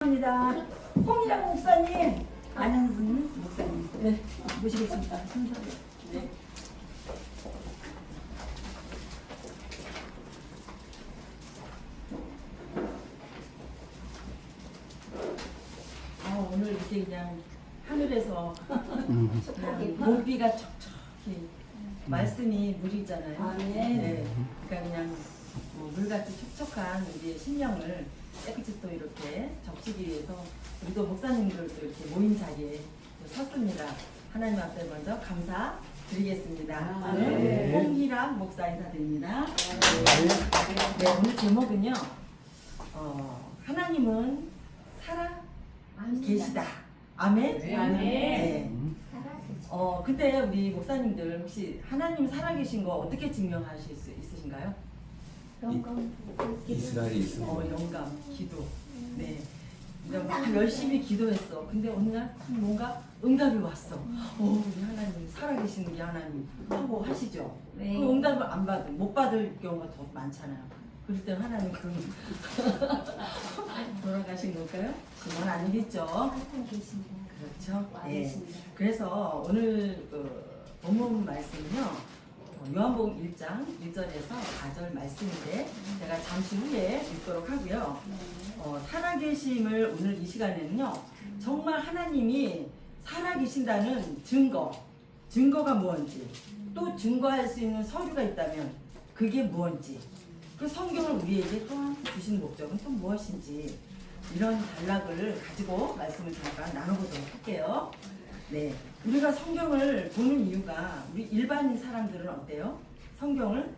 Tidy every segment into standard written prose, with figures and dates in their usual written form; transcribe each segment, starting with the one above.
감사합니다. 홍미랑 목사님, 안현승 목사님, 네, 모시겠습니다. 네. 오늘 이렇게 그냥 하늘에서 그냥 봄비가 촉촉히 말씀이 물이잖아요. 네. 그러니까 그냥 물같이 촉촉한 우리의 심령을 깨끗이 또 이렇게 적시기 위해서 우리도 목사님들도 이렇게 모임 자리에 섰습니다. 하나님 앞에 먼저 감사드리겠습니다. 네. 홍희랑 목사 인사드립니다. 네, 오늘 제목은요. 하나님은 살아 계시다. 아멘. 네. 아멘. 네. 근데 우리 목사님들 혹시 하나님 살아계신 거 어떻게 증명하실 수 있으신가요? 이스라엘이 있습니다. 영감, 기도. 네. 내가 막 열심히 기도했어. 근데 어느 날 뭔가 응답이 왔어. 우리 하나님 살아계시는 게 하나님 하고 하시죠. 네. 그 응답을 안 받은, 못 받을 경우가 더 많잖아요. 그럴 때는 하나님 그럼 돌아가신 걸까요? 그건 아니겠죠. 항상 계십니다. 그렇죠. 와 예. 계십니다. 그래서 오늘 본문 말씀은요. 요한복음 1장 1절에서 4절 말씀인데 제가 잠시 후에 읽도록 하고요. 살아계심을 오늘 이 시간에는요. 정말 하나님이 살아계신다는 증거가 뭔지 또 증거할 수 있는 서류가 있다면 그게 뭔지 그 성경을 우리에게 또한 주신 목적은 또 무엇인지 이런 단락을 가지고 말씀을 잠깐 나눠보도록 할게요. 네, 우리가 성경을 보는 이유가 우리 일반인 사람들은 어때요? 성경을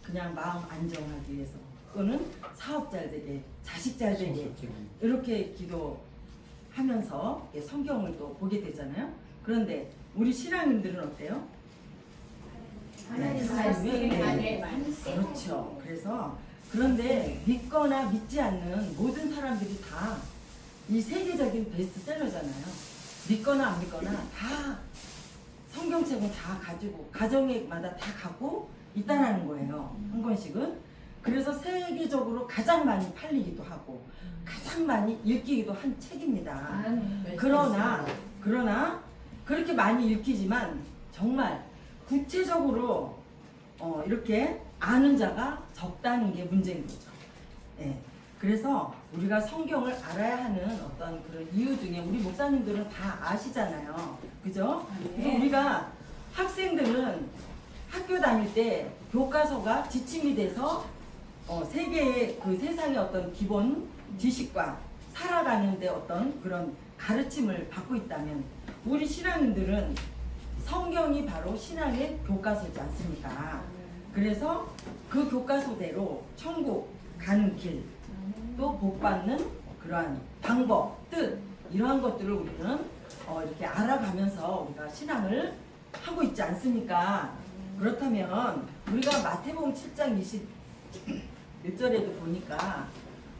그냥 마음 안정하기 위해서 또는 사업 잘 되게, 자식 잘 되게 이렇게 기도하면서 성경을 또 보게 되잖아요. 그런데 우리 신앙인들은 어때요? 하나님 네. 말씀. 그렇죠. 그래서 그런데 믿거나 믿지 않는 모든 사람들이 다 이 세계적인 베스트셀러잖아요. 믿거나 안 믿거나 다 성경책은 다 가지고 가정마다 다 갖고 있다라는 거예요. 한 권씩은. 그래서 세계적으로 가장 많이 팔리기도 하고 가장 많이 읽히기도 한 책입니다. 그러나 그렇게 많이 읽히지만 정말 구체적으로 이렇게 아는 자가 적다는 게 문제인 거죠. 예. 그래서 우리가 성경을 알아야 하는 어떤 그런 이유 중에 우리 목사님들은 다 아시잖아요. 그죠? 그래서 우리가 학생들은 학교 다닐 때 교과서가 지침이 돼서 세계의 그 세상의 어떤 기본 지식과 살아가는데 어떤 그런 가르침을 받고 있다면 우리 신앙인들은 성경이 바로 신앙의 교과서지 않습니까? 그래서 그 교과서대로 천국 가는 길, 또 복받는 그러한 방법, 뜻 이러한 것들을 우리는 이렇게 알아가면서 우리가 신앙을 하고 있지 않습니까? 그렇다면 우리가 마태복음 7장 21절에도 보니까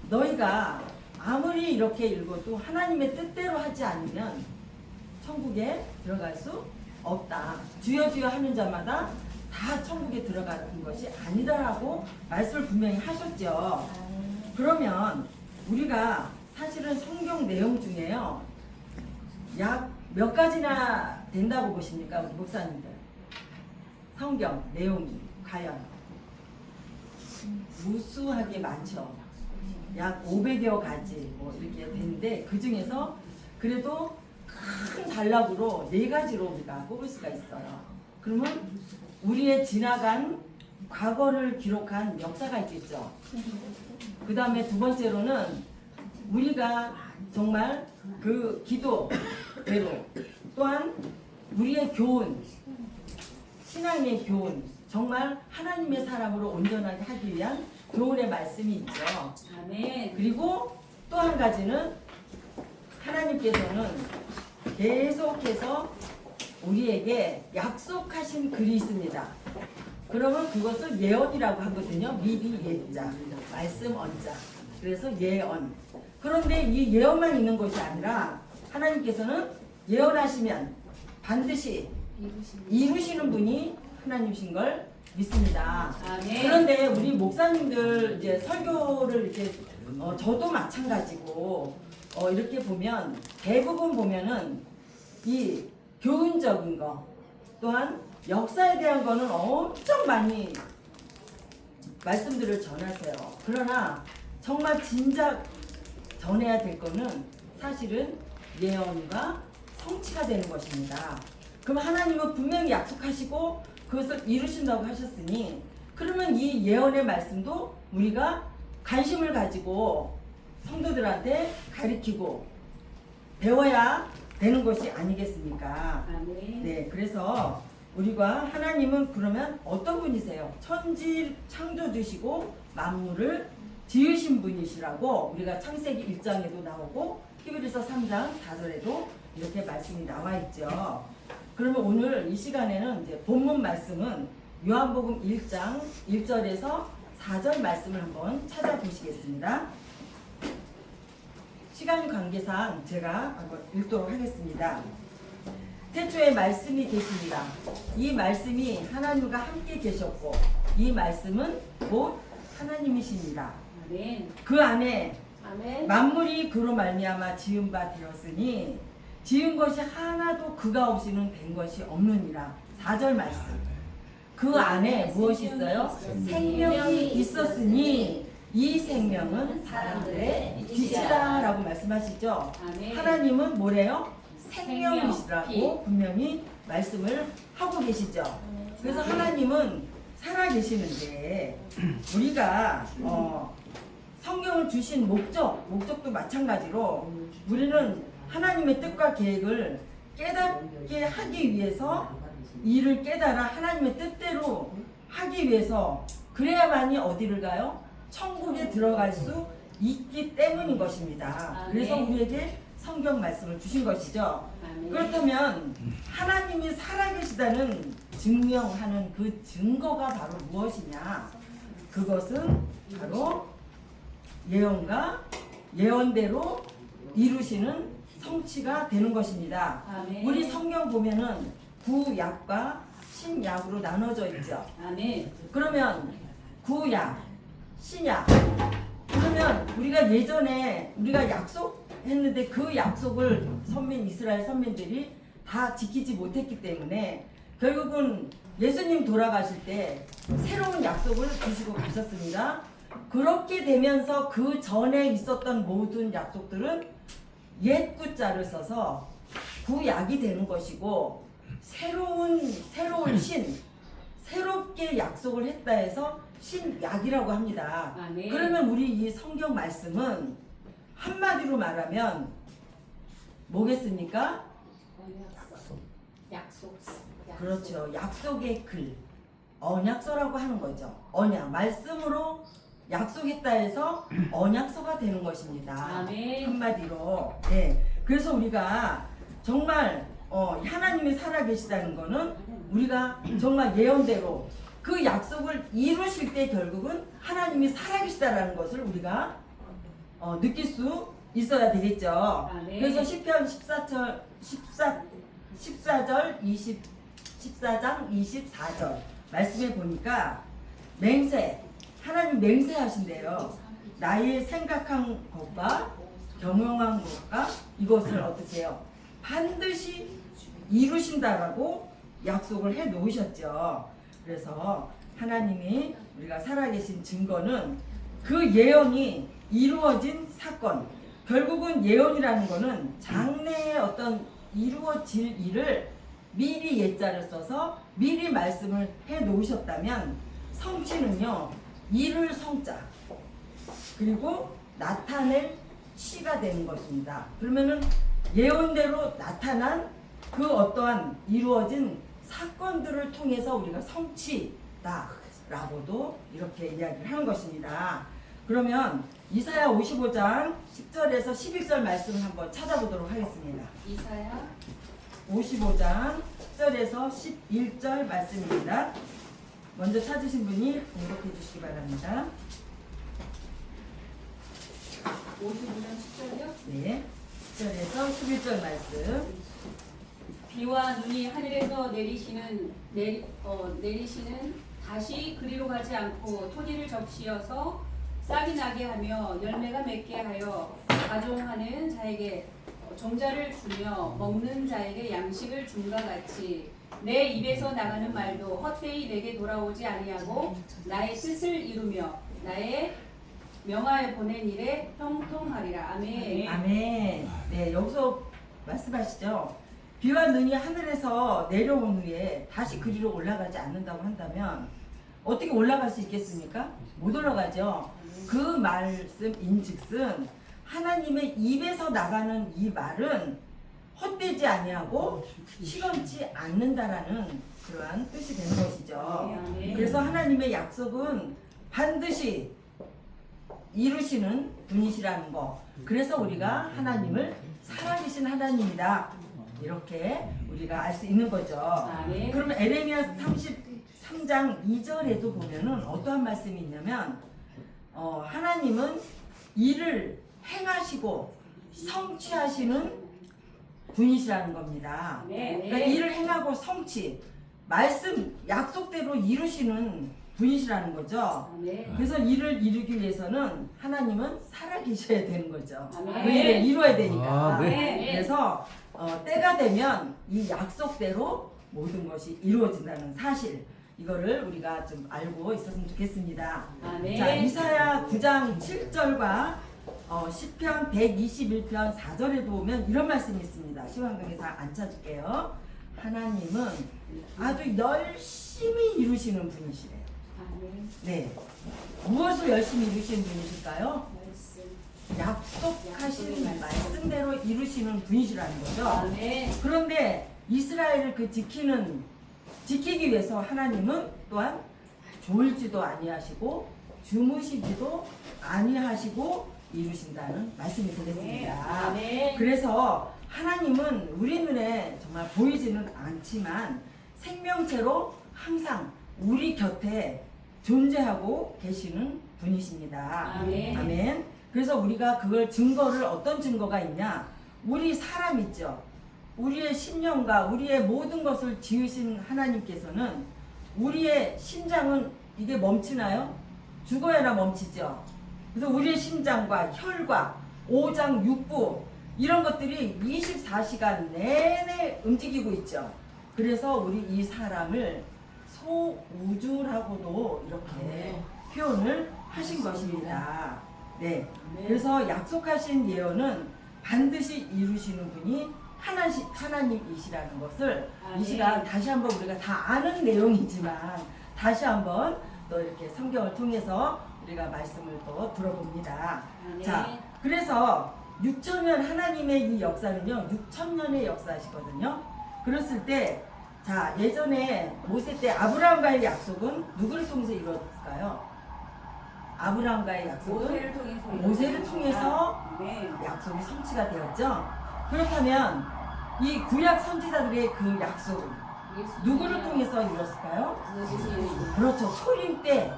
너희가 아무리 이렇게 읽어도 하나님의 뜻대로 하지 않으면 천국에 들어갈 수 없다. 주여 주여 하는 자마다 다 천국에 들어가는 것이 아니다라고 말씀을 분명히 하셨죠. 그러면 우리가 사실은 성경 내용 중에요. 약 몇 가지나 된다고 보십니까? 우리 목사님들. 성경 내용이 과연 무수하게 많죠. 약 500여 가지 뭐 이렇게 되는데 그 중에서 그래도 큰 단락으로 4가지로 우리가 뽑을 수가 있어요. 그러면 우리의 지나간 과거를 기록한 역사가 있겠죠. 그 다음에 두 번째로는 우리가 정말 그 기도대로 또한 우리의 교훈, 신앙의 교훈, 정말 하나님의 사람으로 온전하게 하기 위한 교훈의 말씀이 있죠. 아멘. 그리고 또 한 가지는 하나님께서는 계속해서 우리에게 약속하신 글이 있습니다. 그러면 그것을 예언이라고 하거든요. 미리 예자, 말씀 언자. 그래서 예언. 그런데 이 예언만 있는 것이 아니라 하나님께서는 예언하시면 반드시 이루시는 분이 하나님이신 걸 믿습니다. 아멘. 그런데 우리 목사님들 이제 설교를 이렇게 저도 마찬가지고 이렇게 보면 대부분 보면은 이 교훈적인 거 또한 역사에 대한 거는 엄청 많이 말씀들을 전하세요. 그러나 정말 진작 전해야 될 거는 사실은 예언과 성취가 되는 것입니다. 그럼 하나님은 분명히 약속하시고 그것을 이루신다고 하셨으니 그러면 이 예언의 말씀도 우리가 관심을 가지고 성도들한테 가르치고 배워야 되는 것이 아니겠습니까? 아멘. 네, 그래서 우리가 하나님은 그러면 어떤 분이세요? 천지 창조주시고 만물을 지으신 분이시라고 우리가 창세기 1장에도 나오고 히브리서 3장 4절에도 이렇게 말씀이 나와 있죠. 그러면 오늘 이 시간에는 이제 본문 말씀은 요한복음 1장 1절에서 4절 말씀을 한번 찾아보시겠습니다. 시간 관계상 제가 한번 읽도록 하겠습니다. 태초에 말씀이 계십니다. 이 말씀이 하나님과 함께 계셨고 이 말씀은 곧 하나님이십니다. 아멘. 그 안에 아멘. 만물이 그로 말미암아 지은 바 되었으니 지은 것이 하나도 그가 없이는 된 것이 없느니라. 4절 말씀. 그 안에 무엇이 있어요? 생명이 있었으니 이 생명은 사람들의 빛이다 라고 말씀하시죠. 아멘. 하나님은 뭐래요? 생명, 생명이시라고 빛. 분명히 말씀을 하고 계시죠. 그래서 하나님은 살아계시는데 우리가 성경을 주신 목적도 마찬가지로 우리는 하나님의 뜻과 계획을 깨닫게 하기 위해서 이를 깨달아 하나님의 뜻대로 하기 위해서 그래야만이 어디를 가요? 천국에 들어갈 수 있기 때문인 것입니다. 그래서 우리에게 성경 말씀을 주신 것이죠. 아멘. 그렇다면 하나님이 살아계시다는 증명하는 그 증거가 바로 무엇이냐? 그것은 바로 예언과 예언대로 이루시는 성취가 되는 것입니다. 아멘. 우리 성경 보면은 구약과 신약으로 나눠져 있죠. 아멘. 그러면 구약, 신약. 그러면 우리가 예전에 우리가 약속했는데 그 약속을 이스라엘 선민들이 다 지키지 못했기 때문에 결국은 예수님 돌아가실 때 새로운 약속을 주시고 가셨습니다. 그렇게 되면서 그 전에 있었던 모든 약속들은 옛 구자를 써서 구약이 되는 것이고 새로운 새롭게 약속을 했다 해서 신약이라고 합니다. 아멘. 그러면 우리 이 성경 말씀은 한마디로 말하면 뭐겠습니까? 약속. 그렇죠. 약속의 글, 언약서라고 하는 거죠. 언약, 말씀으로 약속했다 해서 언약서가 되는 것입니다. 아멘. 한마디로. 네. 그래서 우리가 정말 하나님이 살아계시다는 거는 우리가 정말 예언대로 그 약속을 이루실 때 결국은 하나님이 살아계시다라는 것을 우리가 느낄 수 있어야 되겠죠. 아멘. 그래서 시편 14장 24절 말씀에 보니까 하나님 맹세하신대요. 나의 생각한 것과 경영한 것과 이것을 어떻게 해요? 반드시 이루신다라고 약속을 해 놓으셨죠. 그래서 하나님이 우리가 살아계신 증거는 그 예언이 이루어진 사건. 결국은 예언이라는 거는 장래에 어떤 이루어질 일을 미리 예자를 써서 미리 말씀을 해 놓으셨다면 성취는요, 이룰 성자 그리고 나타낼 시가 되는 것입니다. 그러면은 예언대로 나타난 그 어떠한 이루어진 사건들을 통해서 우리가 성취다라고도 이렇게 이야기를 하는 것입니다. 그러면 이사야 55장 10절에서 11절 말씀을 한번 찾아보도록 하겠습니다. 이사야 55장 10절에서 11절 말씀입니다. 먼저 찾으신 분이 공독해 주시기 바랍니다. 55장 10절이요? 네, 10절에서 11절 말씀. 비와 눈이 하늘에서 내리시는 다시 그리로 가지 않고 토지를 적시어서 싹이 나게 하며 열매가 맺게 하여 가종하는 자에게 종자를 주며 먹는 자에게 양식을 줌과 같이 내 입에서 나가는 말도 헛되이 내게 돌아오지 아니하고 나의 뜻을 이루며 나의 명하여 보낸 일에 형통하리라. 아멘. 아멘. 네, 여기서 말씀하시죠. 비와 눈이 하늘에서 내려온 후에 다시 그리로 올라가지 않는다고 한다면 어떻게 올라갈 수 있겠습니까? 못 올라가죠. 그 말씀인즉슨 하나님의 입에서 나가는 이 말은 헛되지 아니하고 시험치 않는다라는 그러한 뜻이 되는 것이죠. 아멘. 그래서 하나님의 약속은 반드시 이루시는 분이시라는 거. 그래서 우리가 하나님을 살아계신 하나님이다. 이렇게 우리가 알 수 있는 거죠. 아멘. 그러면 에레미야 33장 2절에도 보면은 어떠한 말씀이 있냐면 하나님은 일을 행하시고 성취하시는 분이시라는 겁니다. 그러니까 일을 행하고 성취, 말씀 약속대로 이루시는 분이시라는 거죠. 아멘. 그래서 일을 이루기 위해서는 하나님은 살아계셔야 되는 거죠. 아멘. 그 일을 이루어야 되니까. 아, 네. 그래서 때가 되면 이 약속대로 모든 것이 이루어진다는 사실, 이거를 우리가 좀 알고 있었으면 좋겠습니다. 아멘. 자, 이사야 9장 7절과 시편 121편 4절에도 보면 이런 말씀이 있습니다. 시황동에서 안 찾을게요. 하나님은 아주 열심히 이루시는 분이시래요. 아멘. 네. 무엇을 열심히 이루시는 분이실까요? 말씀. 약속하신 말씀대로 이루시는 분이시라는 거죠. 아멘. 그런데 이스라엘을 지키기 위해서 하나님은 또한 졸지도 아니하시고 주무시지도 아니하시고 이루신다는 말씀이 되겠습니다. 아멘. 그래서 하나님은 우리 눈에 정말 보이지는 않지만 생명체로 항상 우리 곁에 존재하고 계시는 분이십니다. 아멘. 아멘. 그래서 우리가 그걸 증거를 어떤 증거가 있냐? 우리 사람 있죠. 우리의 심령과 우리의 모든 것을 지으신 하나님께서는 우리의 심장은 이게 멈추나요? 죽어야나 멈추죠. 그래서 우리의 심장과 혈과 오장 육부 이런 것들이 24시간 내내 움직이고 있죠. 그래서 우리 이 사람을 소우주라고도 이렇게 표현을 하신 것입니다. 네. 그래서 약속하신 예언은 반드시 이루시는 분이 하나님이시라는 것을 이 시간 다시 한번 우리가 다 아는 내용이지만 다시 한번 또 이렇게 성경을 통해서 우리가 말씀을 또 들어봅니다. 아멘. 자, 그래서 6천년 하나님의 이 역사는요 6천년의 역사시거든요. 그랬을 때 자, 예전에 모세 때 아브라함과의 약속은 누구를 통해서 이루어졌을까요? 아브라함과의 약속은 모세를 통해서 네. 약속이 성취가 되었죠. 그렇다면 이 구약 선지자들의 그 약속은 누구를 통해서 이루었을까요? 그렇죠. 초림 때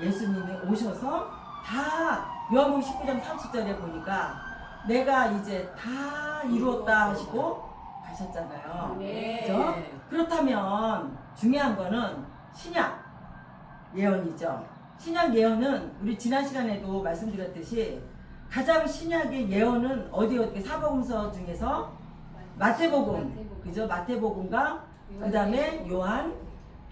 예수님이 오셔서 다 요한복음 19장 30절에 보니까 내가 이제 다 이루었다 하시고 가셨잖아요. 네. 그렇죠? 그렇다면 중요한 거는 신약 예언이죠. 신약 예언은 우리 지난 시간에도 말씀드렸듯이 가장 신약의 예언은 어디 사복음서 중에서 마태복음, 그죠? 마태복음과 그 다음에 요한,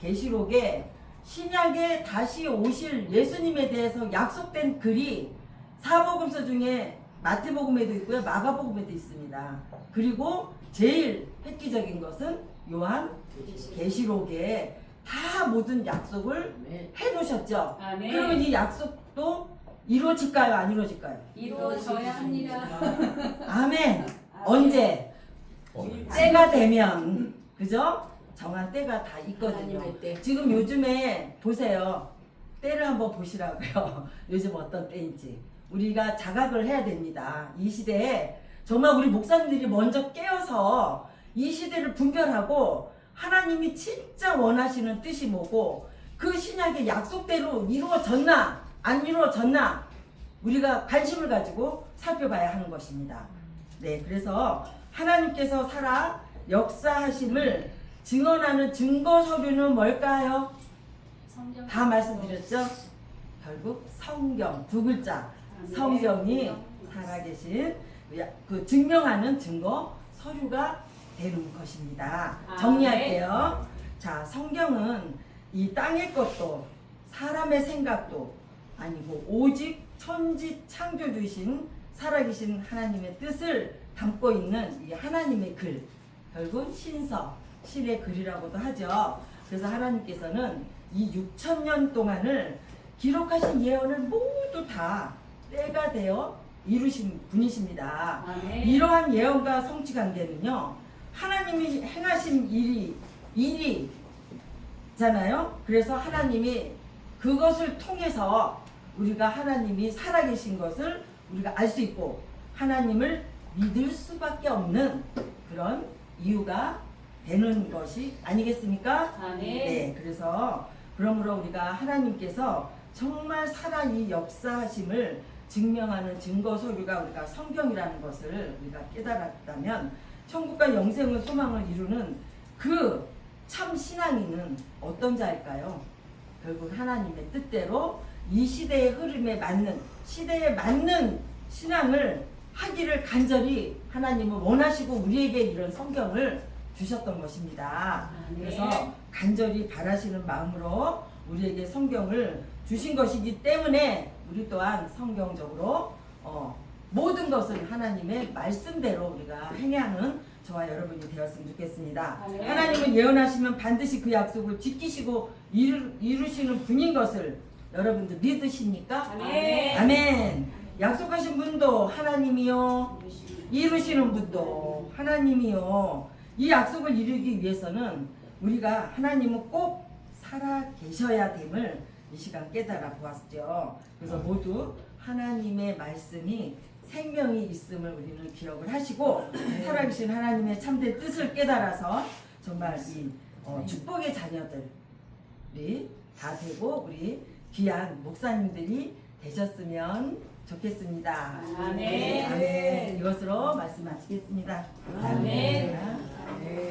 계시록에 신약에 다시 오실 예수님에 대해서 약속된 글이 사복음서 중에 마태복음에도 있고요, 마가복음에도 있습니다. 그리고 제일 획기적인 것은 요한, 계시록에 다 모든 약속을 해놓으셨죠. 아멘. 그러면 이 약속도 이루어질까요? 안 이루어질까요? 이루어져야 합니다. 아멘. 언제? 때가 되면, 그죠? 정한 때가 다 있거든요. 지금 요즘에 보세요. 때를 한번 보시라고요. 요즘 어떤 때인지. 우리가 자각을 해야 됩니다. 이 시대에 정말 우리 목사님들이 먼저 깨어서 이 시대를 분별하고 하나님이 진짜 원하시는 뜻이 뭐고 그 신약의 약속대로 이루어졌나 안 이루어졌나 우리가 관심을 가지고 살펴봐야 하는 것입니다. 네, 그래서 하나님께서 살아 역사하심을 증언하는 증거 서류는 뭘까요? 성경 다 말씀드렸죠? 결국 성경 두 글자 네. 성경이 살아계신 그 증명하는 증거 서류가 되는 것입니다. 정리할게요. 자, 성경은 이 땅의 것도 사람의 생각도 아니고 오직 천지 창조주신 살아계신 하나님의 뜻을 담고 있는 이 하나님의 글, 결국 신서, 신의 글이라고도 하죠. 그래서 하나님께서는 이 6,000년 동안을 기록하신 예언을 모두 다 때가 되어 이루신 분이십니다. 이러한 예언과 성취 관계는요, 하나님이 행하신 일이잖아요. 그래서 하나님이 그것을 통해서 우리가 하나님이 살아계신 것을 우리가 알 수 있고 하나님을 믿을 수밖에 없는 그런 이유가 되는 것이 아니겠습니까? 네, 그래서 그러므로 우리가 하나님께서 정말 살아 이 역사하심을 증명하는 증거 서류가 우리가 성경이라는 것을 우리가 깨달았다면 천국과 영생의 소망을 이루는 그 참 신앙인은 어떤 자일까요? 결국 하나님의 뜻대로 이 시대의 흐름에 맞는 시대에 맞는 신앙을 하기를 간절히 하나님은 원하시고 우리에게 이런 성경을 주셨던 것입니다. 그래서 간절히 바라시는 마음으로 우리에게 성경을 주신 것이기 때문에 우리 또한 성경적으로 모든 것을 하나님의 말씀대로 우리가 행하는 저와 여러분이 되었으면 좋겠습니다. 하나님은 예언하시면 반드시 그 약속을 지키시고 이루시는 분인 것을 여러분들 믿으십니까? 아멘. 약속하신 분도 하나님이요, 이루시는 분도 하나님이요. 이 약속을 이루기 위해서는 우리가 하나님은 꼭 살아 계셔야 됨을 이 시간 깨달아 보았죠. 그래서 모두 하나님의 말씀이 생명이 있음을 우리는 기억을 하시고 살아계신 하나님의 참된 뜻을 깨달아서 정말 이 축복의 자녀들이 다 되고 우리 귀한 목사님들이 되셨으면 좋겠습니다. 아멘. 아멘. 이것으로 말씀 마치겠습니다. 아멘. 감사합니다.